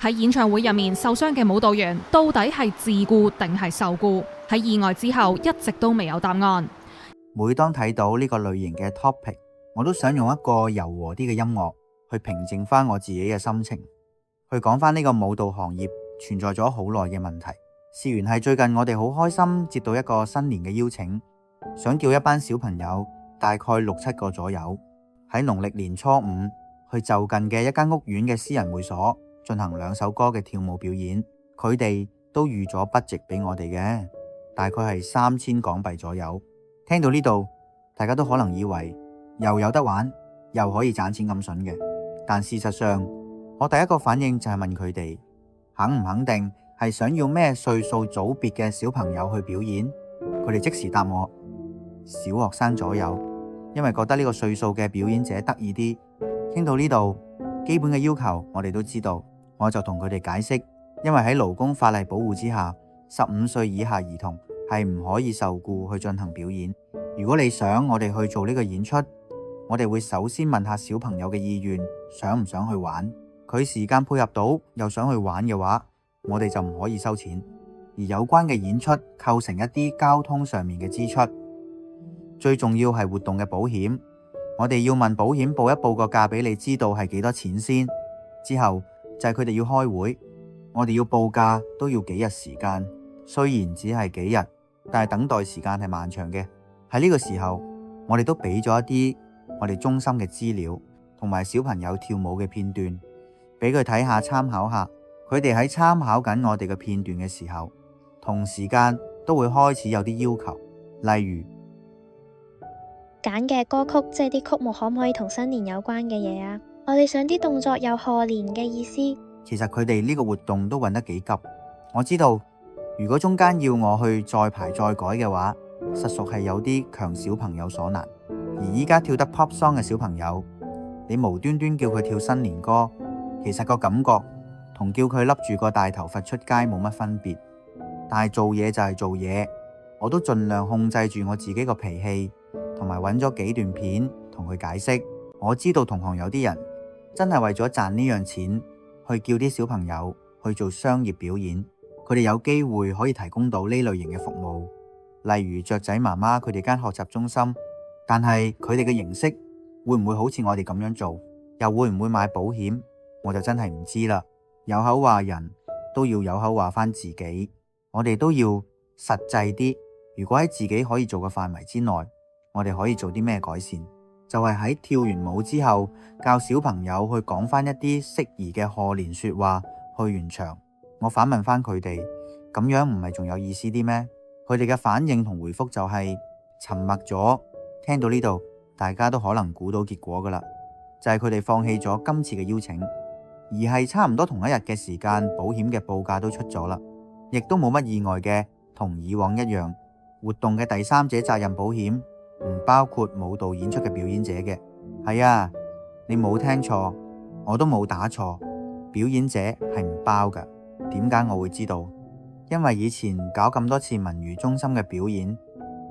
喺演唱會入面受傷嘅舞蹈員到底係自僱定係受僱？喺意外之後一直都未有答案。每當睇到呢個類型嘅 topic， 我都想用一個柔和啲嘅音樂去平靜翻我自己嘅心情，去講翻呢個舞蹈行業存在咗好耐嘅問題。事緣係最近我哋好開心接到一個新年嘅邀請，想叫一班小朋友大概6、7個左右，喺農曆年初5去就近嘅一間屋苑嘅私人會所進行2首歌嘅跳舞表演。佢哋都預咗budget俾我哋嘅，大概係3000港幣左右。聽到呢度，大家都可能以為又有得玩，又可以賺錢咁筍嘅。但事實上，我第一個反應就係問佢哋肯唔肯定係想要咩歲數組別嘅小朋友去表演。佢哋即時答我小學生左右，因為覺得呢個歲數嘅表演者得意啲。聽到呢度，基本嘅要求我哋都知道，我就同佢哋解釋，因為喺勞工法例保護之下，15歲以下兒童係唔可以受僱去進行表演。如果你想我哋去做呢個演出，我哋會首先問下小朋友嘅意願，想唔想去玩。佢時間配合到又想去玩嘅話，我哋就唔可以收錢。而有關嘅演出構成一啲交通上面嘅支出，最重要係活動嘅保險。我哋要問保險報一報個價俾你知道係幾多錢先，之後就係佢哋要開會，我哋要報價都要幾日時間。雖然只係幾日，但係等待時間係漫長嘅。喺呢個時候，我哋都俾咗一啲我哋中心嘅資料同埋小朋友跳舞嘅片段俾佢睇下參考下。佢哋喺參考緊我哋嘅片段嘅時候，同時間都會開始有啲要求，例如揀嘅歌曲，即係啲曲目可唔可以同新年有關嘅嘢啊？我哋想啲動作有賀年嘅意思。其實佢哋呢個活動都揾得幾急。我知道如果中間要我去再排再改嘅話，實屬係有啲強小朋友所難。而依家跳得 pop song 嘅小朋友，你無端端叫佢跳新年歌，其實個感覺同叫佢笠住個大頭佛出街冇乜分別。但係做嘢就係做嘢，我都盡量控制住我自己個脾氣，同埋揾咗幾段片同佢解釋。我知道同行有啲人真係為咗賺呢樣錢去叫啲小朋友去做商業表演，佢哋有機會可以提供到呢類型嘅服務，例如雀仔媽媽佢哋間學習中心。但係佢哋嘅形式會唔會好似我哋咁樣做，又會唔會買保險，我就真係唔知啦。有口話人都要有口話返自己，我哋都要實際啲。如果喺自己可以做嘅範圍之內，我哋可以做啲咩改善？就係喺跳完舞之後，教小朋友去講返一啲適宜嘅賀年說話。去完場，我反問返佢哋，咁樣唔係仲有意思啲咩？佢哋嘅反應同回覆就係沉默咗。聽到呢度，大家都可能估到結果㗎啦，就係佢哋放棄咗今次嘅邀請，而係差唔多同一日嘅時間，保險嘅報價都出咗啦，亦都冇乜意外嘅，同以往一樣。活動嘅第三者責任保險唔包括舞蹈演出嘅表演者嘅。係啊，你冇聽錯，我都冇打錯，表演者係唔包㗎。點解我會知道？因為以前搞咁多次文娛中心嘅表演，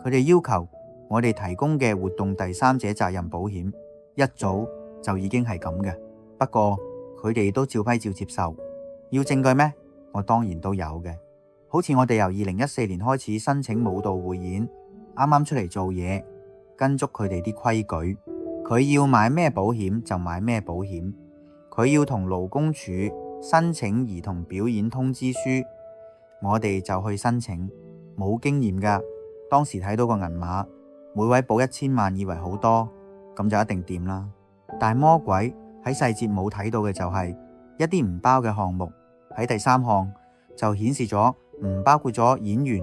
佢哋要求我哋提供嘅活動第三者責任保險一早就已經係咁嘅。不過佢哋都照批照接受。要證據咩？我當然都有嘅。好似我哋由2014年開始申請舞蹈匯演，啱啱出嚟做嘢，跟足佢哋啲規矩。佢要買咩保險就買咩保險，佢要同勞工處申請兒童表演通知書，我哋就去申請。冇經驗㗎，當時睇到個銀碼，每位保1000萬，以為好多，咁就一定掂啦。但魔鬼喺細節冇睇到嘅就係一啲唔包嘅項目，喺第3項就顯示咗唔包括咗演員、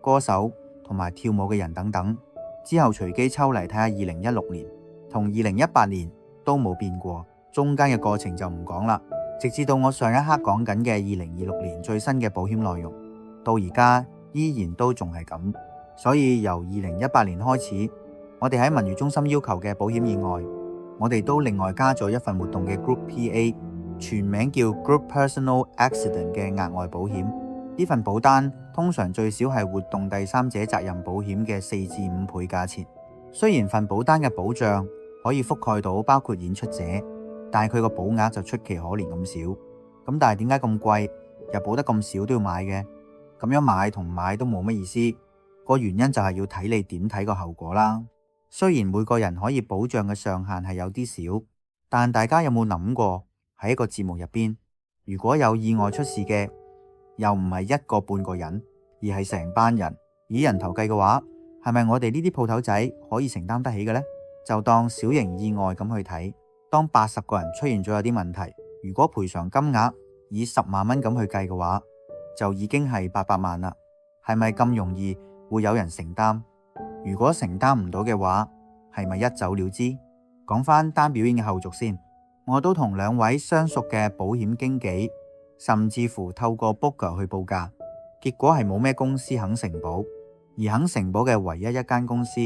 歌手同埋跳舞嘅人等等。之後隨機抽嚟睇下2016年同2018年都冇變過，中間嘅過程就唔講啦。直至到我上一刻講緊嘅2026年最新嘅保險內容，到而家依然都仲係咁。所以由2018年開始，我哋喺文娛中心要求嘅保險以外，我哋都另外加咗一份活動嘅 Group PA， 全名叫 Group Personal Accident 嘅額外保險。呢份保單通常最少係活動第三者責任保險嘅4至5倍價錢。雖然份保單嘅保障可以覆蓋到包括演出者，但係佢個保額就出奇可憐咁少。咁但係點解咁貴又保得咁少都要買嘅？咁樣買同唔買都冇乜意思。個原因就係要睇你點睇個後果啦。雖然每個人可以保障嘅上限係有啲少，但大家有冇諗過喺一個節目入邊，如果有意外出事嘅，又唔係一個半個人，而係成班人，以人頭計嘅話，係咪我哋呢啲鋪頭仔可以承擔得起嘅呢？就當小型意外咁去睇，當80個人出現咗有啲問題，如果賠償金額以10萬蚊咁去計嘅話，就已經係800萬啦。係咪咁容易會有人承擔？如果承擔唔到嘅話，係咪一走了之？講返單表演嘅後續先，我都同2位相熟嘅保險經紀，甚至乎透過 Booker 去報價，結果係冇咩公司肯承保，而肯承保嘅唯一一間公司，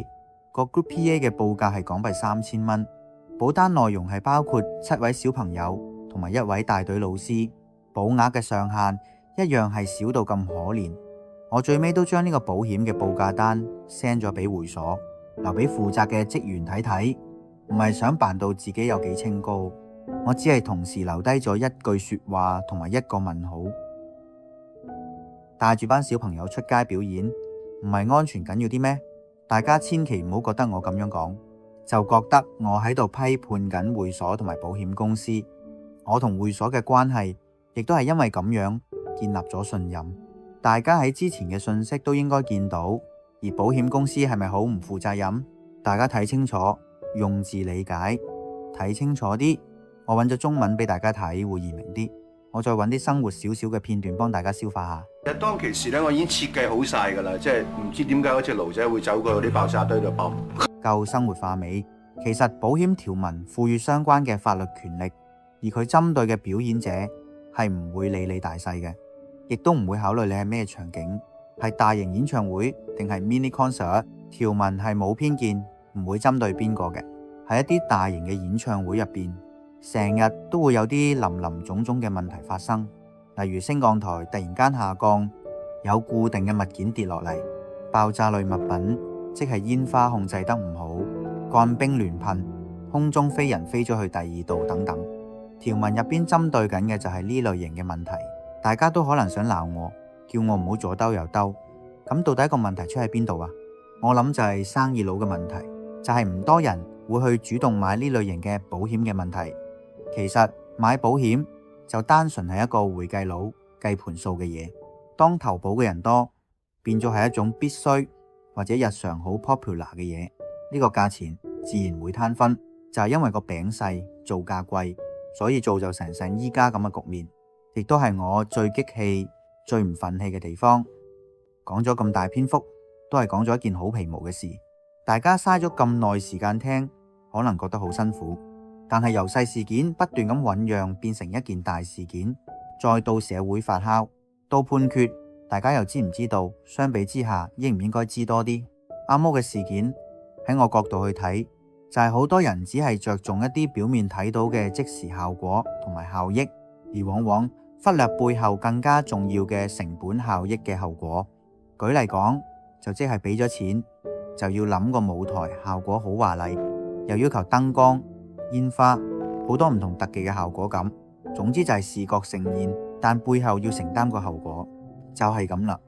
個 Group PA 嘅報價係港幣3000蚊，保單內容係包括7位小朋友同埋1位帶隊老師，保額嘅上限一樣係少到咁可憐。我最尾都將呢個保險嘅報價單 send 咗俾會所，留俾負責嘅職員睇睇，唔係想扮到自己有幾清高，我只係同時留低咗一句說話同埋一個問號。帶住班小朋友出街表演，唔係安全緊要啲咩？大家千祈唔好覺得我咁樣講，就覺得我喺度批判緊會所同埋保險公司。我同會所嘅關係亦都係因為咁樣建立咗信任。大家喺之前嘅信息都應該見到，而保險公司係咪好唔負責任？大家睇清楚，用字理解，睇清楚啲。我揾咗中文俾大家睇，會易明啲。我再揾啲生活少少嘅片段幫大家消化下。其實當其時咧，我已經設計好晒㗎啦，即係唔知點解嗰隻驢仔會走過嗰啲爆炸堆度爆。夠生活化美。其實保險條文賦予相關嘅法律權力，而佢針對嘅表演者係唔會理你大細嘅，亦都唔會考慮你係咩場景，係大型演唱會定係 mini concert。條文係冇偏見，唔會針對邊個嘅。喺一啲大型嘅演唱會入邊，成日都會有啲林林總總嘅問題發生，例如升降台突然間下降，有固定嘅物件跌落嚟，爆炸類物品，即係煙花控制得唔好，乾冰亂噴，空中飛人飛咗去第二度等等。條文入邊針對緊嘅就係呢類型嘅問題。大家都可能想鬧我，叫我唔好左兜右兜。咁到底個問題出喺邊度啊？我諗就係生意佬嘅問題，就係唔多人會去主動買呢類型嘅保險嘅問題。其實買保險就單純係一個會計佬計盤數嘅嘢。當投保嘅人多，變咗係一種必須或者日常好 popular 嘅嘢，呢個價錢自然會攤分。就係因為個餅細，造價貴，所以造就成依家咁嘅局面。亦都係我最激氣、最唔忿氣嘅地方。講咗咁大篇幅，都係講咗一件好皮毛嘅事。大家嘥咗咁耐時間聽，可能覺得好辛苦。但係由細事件不斷咁醞釀，變成一件大事件，再到社會發酵，到判決，大家又知唔知道？相比之下，應唔應該知多啲？阿毛嘅事件喺我角度去睇，就係好多人只係着重一啲表面睇到嘅即時效果同埋效益，而往往忽略背後更加重要嘅成本效益嘅後果。舉例講，就即係俾咗錢就要諗個舞台效果好華麗，又要求燈光、煙花好多唔同特技嘅效果咁。總之就係視覺盛宴，但背後要承擔個後果，就係咁啦。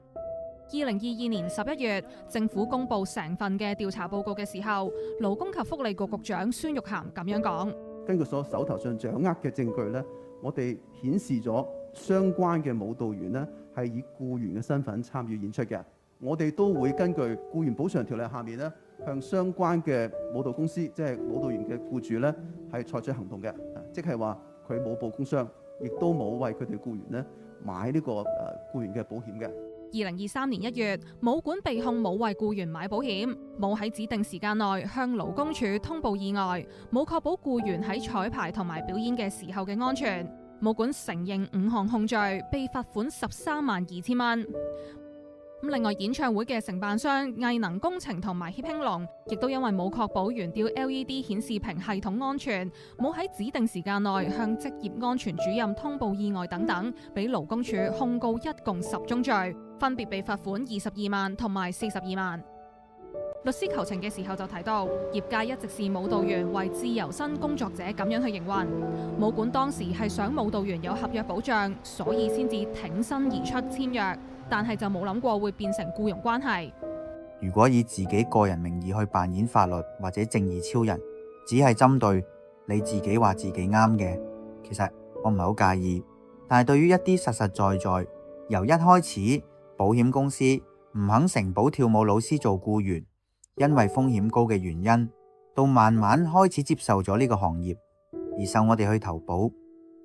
2022年11月，政府公布成份嘅調查報告嘅時候，勞工及福利局局長孫玉菡咁樣講：根據所手頭上掌握嘅證據呢，我哋顯示咗相關嘅舞蹈員呢係以僱員嘅身份參與演出嘅。我哋都會根據僱員補償條例下面呢，向相關嘅舞蹈公司，即係舞蹈員嘅僱主呢，係採取行動嘅。即係話佢冇報工傷，亦都冇為佢哋僱員呢買呢個僱員嘅保險嘅。2023年1月，武館被控冇為僱員買保險，冇喺指定時間內向勞工處通報意外，冇確保僱員喺彩排同埋表演嘅時候嘅安全。武館承認5項控罪，被罰款132000蚊。另外，演唱會嘅承辦商藝能工程同埋協興隆，亦都因為冇確保懸吊 LED 顯示屏系統安全，冇喺指定時間內向職業安全主任通報意外等等，俾勞工處控告一共10宗罪，分別被罰款22萬同埋42萬。律師求情嘅時候就提到，業界一直視舞蹈員為自由身工作者咁樣去營運。武館當時係想舞蹈員有合約保障，所以先至挺身而出簽約，但係就冇諗過會變成僱傭關係。如果以自己個人名義去扮演法律或者正義超人，只係針對你自己話自己啱嘅，其實我唔係好介意。但係對於一啲實實在在由一開始保險公司唔肯承保跳舞老師做僱員，因為風險高嘅原因，到慢慢開始接受咗呢個行業，而受我哋去投保，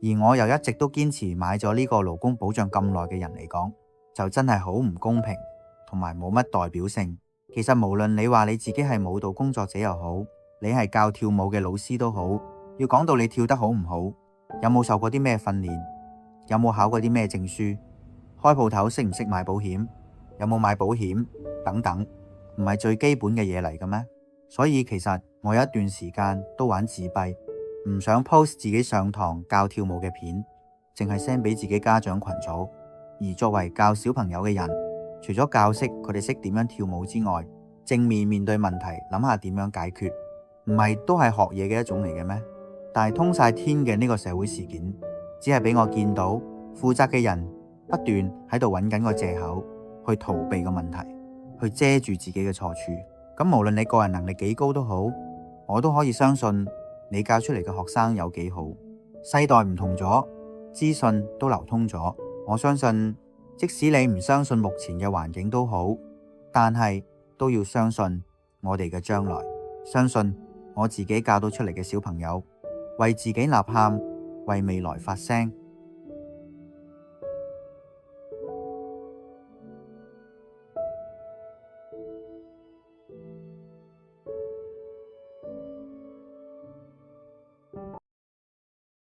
而我又一直都堅持買咗呢個勞工保障咁耐嘅人嚟講，就真係好唔公平，同埋冇乜代表性。其實無論你話你自己係舞蹈工作者又好，你係教跳舞嘅老師都好，要講到你跳得好唔好，有冇受過啲咩訓練，有冇考過啲咩證書，開鋪頭識唔識買保險，有冇買保險等等，唔係最基本嘅嘢嚟嘅咩？所以其實我有一段時間都玩自閉，唔想 post 自己上堂教跳舞嘅片，淨係 send 俾自己家長群組。而作為教小朋友嘅人，除咗教識佢哋識點樣跳舞之外，正面面對問題，諗下點樣解決，唔係都係學嘢嘅一種嚟嘅咩？但係通晒天嘅呢個社會事件，只係俾我見到負責嘅人不斷喺度揾緊個藉口去逃避個問題，去遮住自己嘅錯處。咁無論你個人能力幾高都好，我都可以相信你教出嚟嘅學生有幾好。世代唔同咗，資訊都流通咗，我相信即使你唔相信目前嘅環境都好，但係都要相信我哋嘅將來，相信我自己教到出嚟嘅小朋友，為自己吶喊，為未來發聲。